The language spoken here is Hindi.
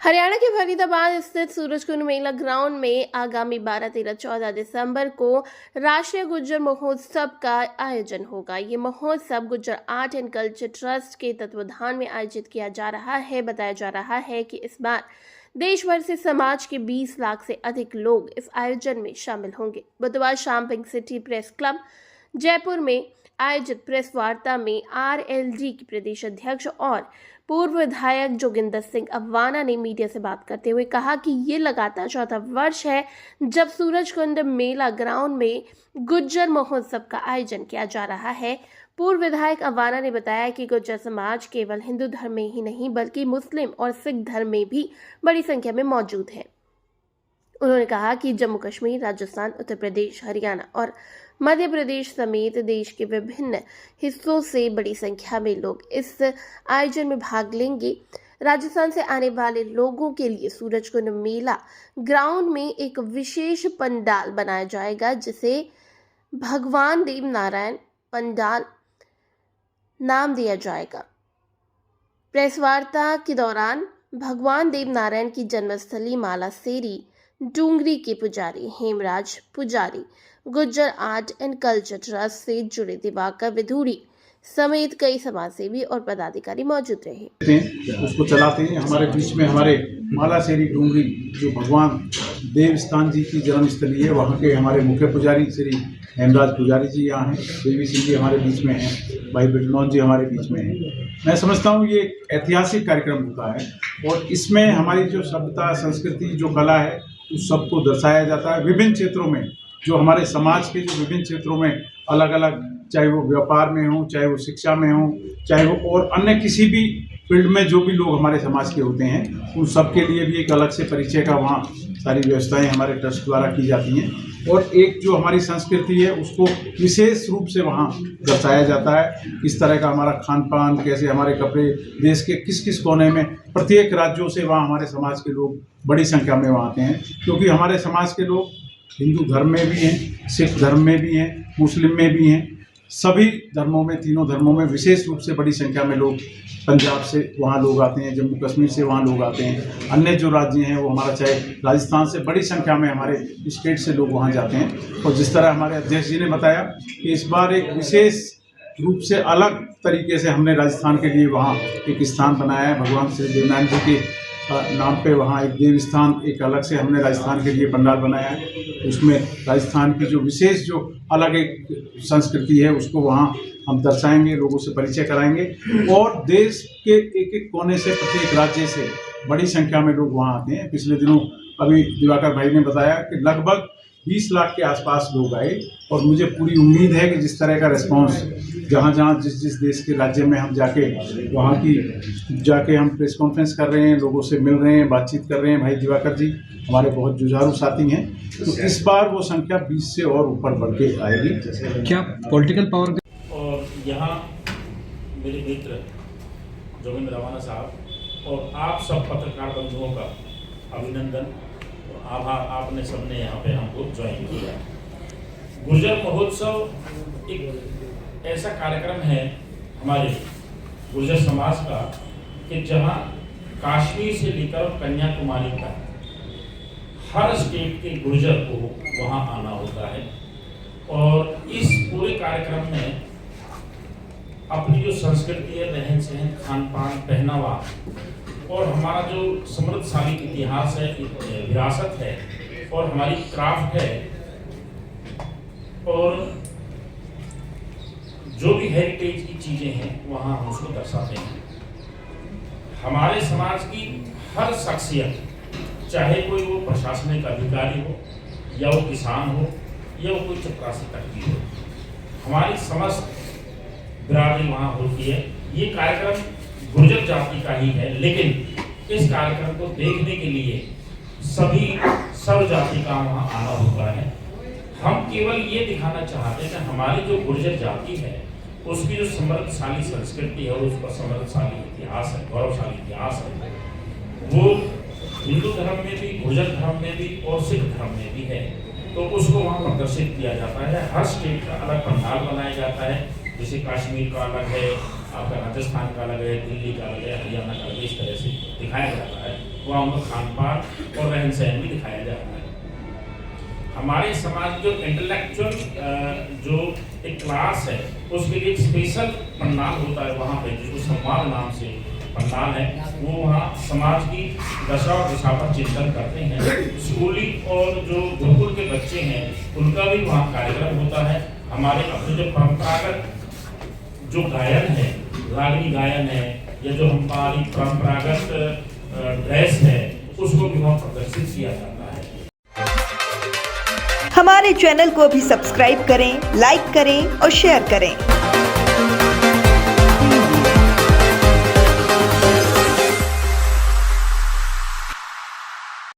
हरियाणा के फरीदाबाद स्थित सूरजकुंड मेला ग्राउंड में आगामी 12, 13, 14 दिसंबर को राष्ट्रीय गुज्जर महोत्सव का आयोजन होगा। ये महोत्सव Gujjar art and culture trust के तत्वाधान में आयोजित किया जा रहा है। बताया जा रहा है कि इस बार देश भर से समाज के 20 लाख से अधिक लोग इस आयोजन में शामिल होंगे। बुधवार शाम pink city press club Jaipur में आयोजित प्रेस वार्ता में आरएलडी के प्रदेश अध्यक्ष और पूर्व विधायक जोगिंदर सिंह अवाना ने मीडिया से बात करते हुए कहा कि ये लगातार चौथा वर्ष है जब सूरजकुंड मेला ग्राउंड में गुज्जर महोत्सव का आयोजन किया जा रहा है। पूर्व विधायक अवाना ने बताया कि गुज्जर समाज केवल हिंदू धर्म में ही नहीं बल्कि मुस्लिम और सिख धर्म में भी बड़ी संख्या में मौजूद है। उन्होंने कहा कि जम्मू कश्मीर, राजस्थान, उत्तर प्रदेश, हरियाणा और मध्य प्रदेश समेत देश के विभिन्न हिस्सों से बड़ी संख्या में लोग इस आयोजन में भाग लेंगे। राजस्थान से आने वाले लोगों के लिए सूरजकुंड मेला ग्राउंड में एक विशेष पंडाल बनाया जाएगा, जिसे भगवान देव नारायण पंडाल नाम दिया जाएगा। प्रेस वार्ता के दौरान भगवान देव नारायण की जन्मस्थली मालासेरी डूंगरी के पुजारी हेमराज पुजारी, Gujjar art and culture trust से जुड़े दिवाकर विधूड़ी समेत कई समाजसेवी और पदाधिकारी मौजूद रहे। उसको चलाते हैं। हमारे बीच में हमारे मालासेरी डूंगरी जो भगवान देवस्थान जी की जन्मस्थली है, वहाँ के हमारे मुख्य पुजारी श्री हेमराज पुजारी जी यहाँ हैं। देवी सिंह जी हमारे बीच में हैं, भाई बिटनौर जी हमारे बीच में हैं। मैं समझता हूँ ये एक ऐतिहासिक कार्यक्रम होता है और इसमें हमारी जो सभ्यता, संस्कृति, जो कला है उस सबको दर्शाया जाता है। विभिन्न क्षेत्रों में जो हमारे समाज के जो विभिन्न क्षेत्रों में अलग अलग, चाहे वो व्यापार में हो, चाहे वो शिक्षा में हो, चाहे वो और अन्य किसी भी फील्ड में जो भी लोग हमारे समाज के होते हैं, उन सब के लिए भी एक अलग से परिचय का वहाँ सारी व्यवस्थाएं हमारे ट्रस्ट द्वारा की जाती हैं। और एक जो हमारी संस्कृति है उसको विशेष रूप से वहाँ दर्शाया जाता है। किस तरह का हमारा खान पान, कैसे हमारे कपड़े, देश के किस किस कोने में, प्रत्येक राज्यों से वहाँ हमारे समाज के लोग बड़ी संख्या में वहाँ आते हैं। क्योंकि हमारे समाज के लोग हिंदू धर्म में भी हैं, सिख धर्म में भी हैं, मुस्लिम में भी हैं। सभी धर्मों में, तीनों धर्मों में विशेष रूप से बड़ी संख्या में लोग पंजाब से वहाँ लोग आते हैं, जम्मू कश्मीर से वहाँ लोग आते हैं। अन्य जो राज्य हैं वो हमारा, चाहे राजस्थान से बड़ी संख्या में हमारे स्टेट से लोग वहाँ जाते हैं। और जिस तरह हमारे अध्यक्ष जी ने बताया कि इस बार एक विशेष रूप से अलग तरीके से हमने राजस्थान के लिए वहाँ एक स्थान बनाया है। भगवान श्री देवनारायण जी के नाम पे वहाँ एक देव स्थान एक अलग से हमने राजस्थान के लिए पंडाल बनाया है। उसमें राजस्थान की जो विशेष जो अलग एक संस्कृति है उसको वहाँ हम दर्शाएंगे, लोगों से परिचय कराएंगे। और देश के एक एक कोने से, प्रत्येक राज्य से बड़ी संख्या में लोग वहाँ आते हैं। पिछले दिनों अभी दिवाकर भाई ने बताया कि लगभग 20 लाख के आसपास लोग आए। और मुझे पूरी उम्मीद है कि जिस तरह का रिस्पांस जहाँ जहाँ जिस देश के राज्य में हम जाके वहाँ की जाके हम प्रेस कॉन्फ्रेंस कर रहे हैं, लोगों से मिल रहे हैं, बातचीत कर रहे हैं। भाई दिवाकर जी हमारे बहुत जुझारू साथी हैं, तो इस बार वो संख्या 20 से और ऊपर बढ़ के आएगी। क्या पॉलिटिकल पावर और यहाँ मेरे मित्र जोगिंदर अवाना साहब और आप सब पत्रकार बंधुओं का अभिनंदन और आभार। आपने सबने यहाँ पे हमको ज्वाइन किया। गुर्जर महोत्सव एक ऐसा कार्यक्रम है हमारे गुर्जर समाज का कि जहाँ कश्मीर से लेकर कन्याकुमारी तक हर स्टेट के गुर्जर को वहाँ आना होता है। और इस पूरे कार्यक्रम में अपनी जो संस्कृति है, रहन सहन, खान पान, पहनावा और हमारा जो समृद्धशाली इतिहास है, विरासत है और हमारी क्राफ्ट है और जो भी हेरिटेज की चीज़ें हैं वहाँ हम उसको दर्शाते हैं। हमारे समाज की हर शख्सियत, चाहे कोई वो प्रशासनिक अधिकारी हो या वो किसान हो या वो कोई चपरासी तक हो, हमारी समस्त बिरादरी वहाँ होती है। ये कार्यक्रम गुर्जर जाति का ही है, लेकिन इस कार्यक्रम को देखने के लिए सभी सर्व जाति का वहाँ आना होता है। हम केवल ये दिखाना चाहते हैं कि हमारी जो गुर्जर जाति है उसकी जो समृद्धशाली संस्कृति है और उसका समृद्धशाली इतिहास है, गौरवशाली इतिहास है, वो हिंदू धर्म में भी, गुर्जर धर्म में भी और सिख धर्म में भी है। तो उसको वहाँ प्रदर्शित किया जाता है। हर स्टेट का अलग पंडाल बनाया जाता है। जैसे कश्मीर का अलग है, आपका राजस्थान का अलग है, दिल्ली का अलग है, हरियाणा का अलग है, इस तरह से दिखाया जाता है। वहाँ उनका खान पान और रहन सहन भी दिखाया जा रहा है। हमारे समाज जो इंटेलेक्चुअल जो एक क्लास है उसके लिए एक स्पेशल पंडाल होता है वहाँ पे, जिसको संवाद नाम से पंडाल है, वो वहाँ समाज की दशा और दिशा पर चिंतन करते हैं। स्कूली और जो गुरुकुल के बच्चे हैं उनका भी वहाँ कार्यक्रम होता है। हमारे अपने जो परंपरागत जो गायन है, रागनी गायन है, या जो हमारी परंपरागत ड्रेस है, उसको भी वहाँ प्रदर्शित किया जाता है। हमारे चैनल को भी सब्सक्राइब करें, लाइक करें और शेयर करें।